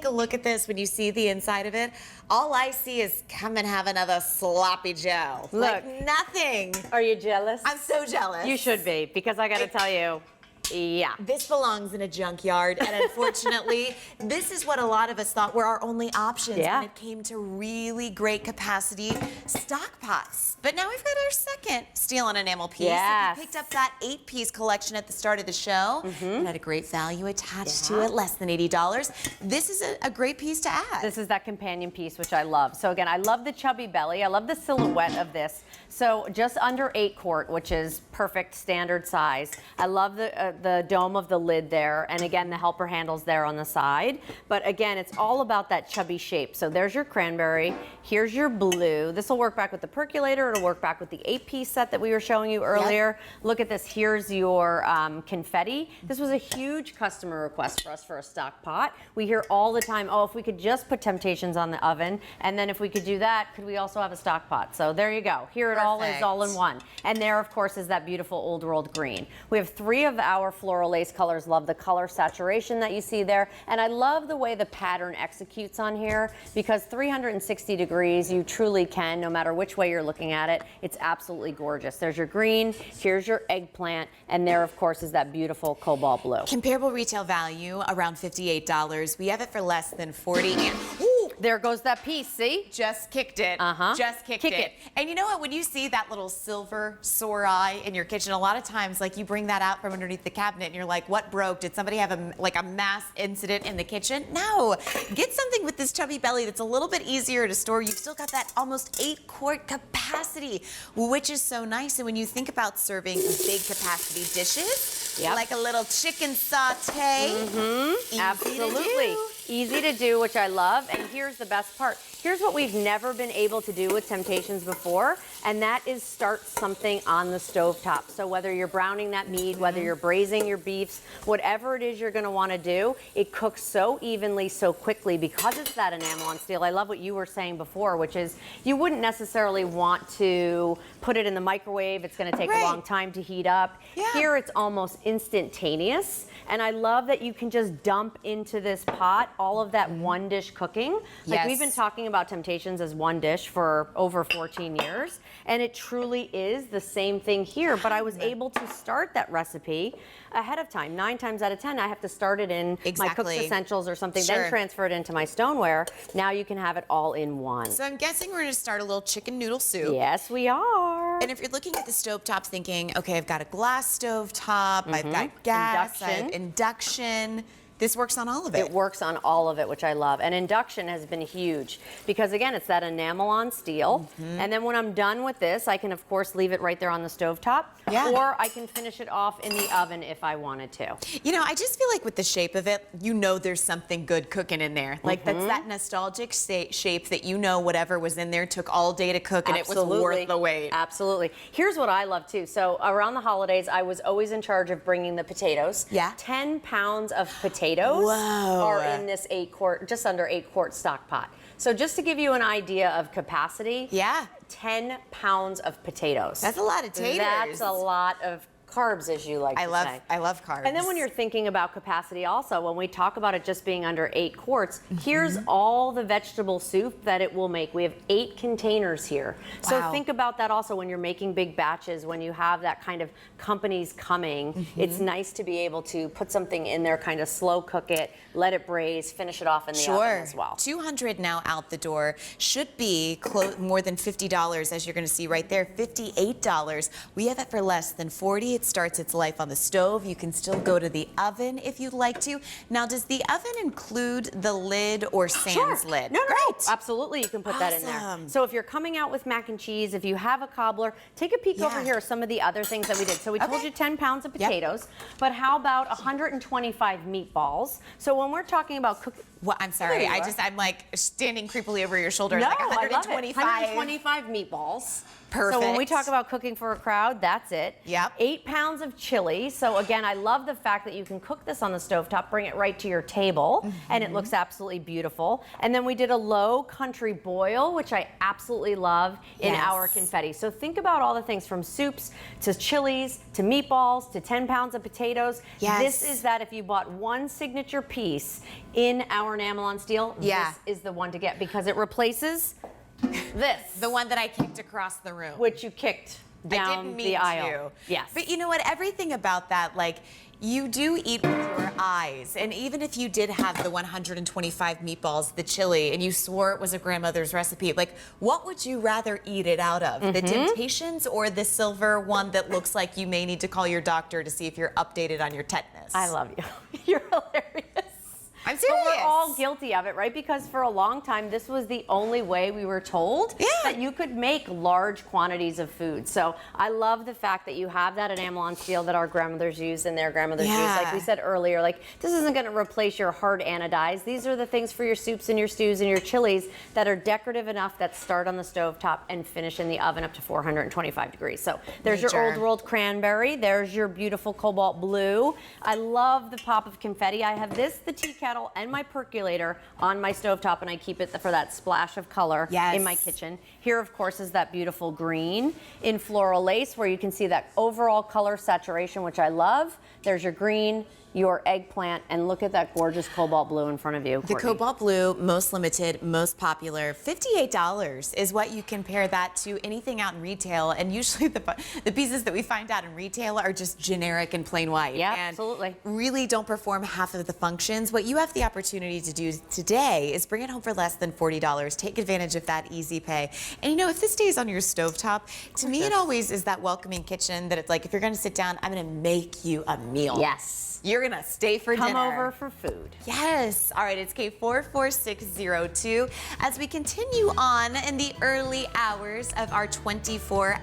take a look at this when you see the inside of it, all I see is come and have another sloppy Joe. Look. Like nothing. Are you jealous? I'm so jealous. You should be, because I gotta tell you, yeah. This belongs in a junkyard, and unfortunately, this is what a lot of us thought were our only options when it came to really great capacity stock pots. But now we've got our second steel and enamel piece. Yes. If you picked up that 8-piece collection at the start of the show, it had a great value attached to it, less than $80. This is a great piece to add. This is that companion piece, which I love. So again, I love the chubby belly. I love the silhouette of this. So just under 8 quart, which is perfect standard size. I love the dome of the lid there, and again the helper handles there on the side. But again, it's all about that chubby shape. So there's your cranberry, here's your blue. This will work back with the percolator, it'll work back with the 8-piece set that we were showing you earlier. Look at this, here's your confetti. This was a huge customer request for us for a stock pot. We hear all the time, oh, if we could just put Temp-tations on the oven, and then if we could do that, could we also have a stock pot? So there you go. Here it all is all in one. And there, of course, is that beautiful old world green. We have 3 of our floral lace colors. Love the color saturation that you see there. And I love the way the pattern executes on here, because 360 degrees, you truly can, no matter which way you're looking at it. It's absolutely gorgeous. There's your green, here's your eggplant, and there, of course, is that beautiful cobalt blue. Comparable retail value, around $58. We have it for less than $40. And, there goes that piece, see? Just kicked it. Just kicked it. And you know what? When you see that little silver sore eye in your kitchen, a lot of times, like, you bring that out from underneath the cabinet and you're like, what broke? Did somebody have a mass incident in the kitchen? No. Get something with this chubby belly that's a little bit easier to store. You've still got that almost 8-quart capacity, which is so nice. And when you think about serving big capacity dishes, like a little chicken saute, Absolutely. Easy to do, which I love. And here's the best part. Here's what we've never been able to do with Temp-tations before, and that is start something on the stovetop. So whether you're browning that meat, whether you're braising your beefs, whatever it is you're gonna wanna do, it cooks so evenly, so quickly, because it's that enamel on steel. I love what you were saying before, which is you wouldn't necessarily want to put it in the microwave. It's gonna take a long time to heat up. Here it's almost instantaneous, and I love that you can just dump into this pot all of that one dish cooking. Like we've been talking about Temp-tations as one dish for over 14 years, and it truly is the same thing here, but I was able to start that recipe ahead of time. 9 times out of 10, I have to start it in my Cook's Essentials or something, then transfer it into my stoneware. Now you can have it all in one. So I'm guessing we're gonna start a little chicken noodle soup. Yes, we are. And if you're looking at the stovetop thinking, okay, I've got a glass stovetop, I've got gas, I have induction, this works on all of it. It works on all of it, which I love. And induction has been huge because, again, it's that enamel on steel. And then when I'm done with this, I can, of course, leave it right there on the stovetop. Or I can finish it off in the oven if I wanted to. You know, I just feel like with the shape of it, you know there's something good cooking in there. Like that's that nostalgic shape that you know whatever was in there took all day to cook and it was worth the wait. Absolutely. Here's what I love too. So around the holidays, I was always in charge of bringing the potatoes. 10 pounds of potatoes are in this 8-quart, just under 8-quart stock pot. So just to give you an idea of capacity, 10 pounds of potatoes. That's a lot of taters. That's a lot of carbs, as you like to say. I love carbs. And then when you're thinking about capacity also, when we talk about it just being under 8 quarts, here's all the vegetable soup that it will make. We have 8 containers here. So think about that also when you're making big batches, when you have that kind of companies coming, it's nice to be able to put something in there, kind of slow cook it, let it braise, finish it off in the oven as well. 200 now out the door, should be more than $50, as you're gonna see right there, $58. We have it for less than $40. It starts its life on the stove. You can still go to the oven if you'd like to. Now, does the oven include the lid or sans lid? No, absolutely, you can put that in there. So if you're coming out with mac and cheese, if you have a cobbler, take a peek over here at some of the other things that we did. So we told you 10 pounds of potatoes, but how about 125 meatballs? So when we're talking about cooking, well, I'm sorry, I'm like standing creepily over your shoulder. No, like 125. I love it. 125 meatballs. Perfect. So when we talk about cooking for a crowd, that's it. Yep. 8 pounds of chili. So again, I love the fact that you can cook this on the stovetop, bring it right to your table, and it looks absolutely beautiful. And then we did a low country boil, which I absolutely love in our confetti. So think about all the things from soups to chilies to meatballs to 10 pounds of potatoes. Yes. This is that if you bought one signature piece in our enamel on steel, this is the one to get because it replaces this. The one that I kicked across the room. Which you kicked down I didn't mean the aisle. to. Yes. But you know what? Everything about that, like, you do eat with your eyes. And even if you did have the 125 meatballs, the chili, and you swore it was a grandmother's recipe, like, what would you rather eat it out of? The Temp-tations or the silver one that looks like you may need to call your doctor to see if you're updated on your tetanus? I love you. You're hilarious. I'm serious. But we're all guilty of it, right? Because for a long time, this was the only way we were told that you could make large quantities of food. So I love the fact that you have that enamel on steel that our grandmothers used and their grandmothers used. Like we said earlier, like this isn't going to replace your hard anodized. These are the things for your soups and your stews and your chilies that are decorative enough that start on the stovetop and finish in the oven up to 425 degrees. So there's your old world cranberry. There's your beautiful cobalt blue. I love the pop of confetti. I have this, the tea kettle, and my percolator on my stovetop, and I keep it for that splash of color in my kitchen. Here, of course, is that beautiful green in floral lace where you can see that overall color saturation, which I love. There's your green, your eggplant, and look at that gorgeous cobalt blue in front of you, Courtney. The cobalt blue, most limited, most popular. $58 is what you compare that to anything out in retail, and usually the pieces that we find out in retail are just generic and plain white. Yeah, and absolutely. really don't perform half of the functions. What you have the opportunity to do today is bring it home for less than $40. Take advantage of that easy pay. And you know, if this stays on your stovetop, to me it always is that welcoming kitchen that it's like, if you're gonna sit down, I'm gonna make you a meal. Yes. You're gonna stay for dinner. Come over for food. Yes. All right, it's K44602 as we continue on in the early hours of our 24-hour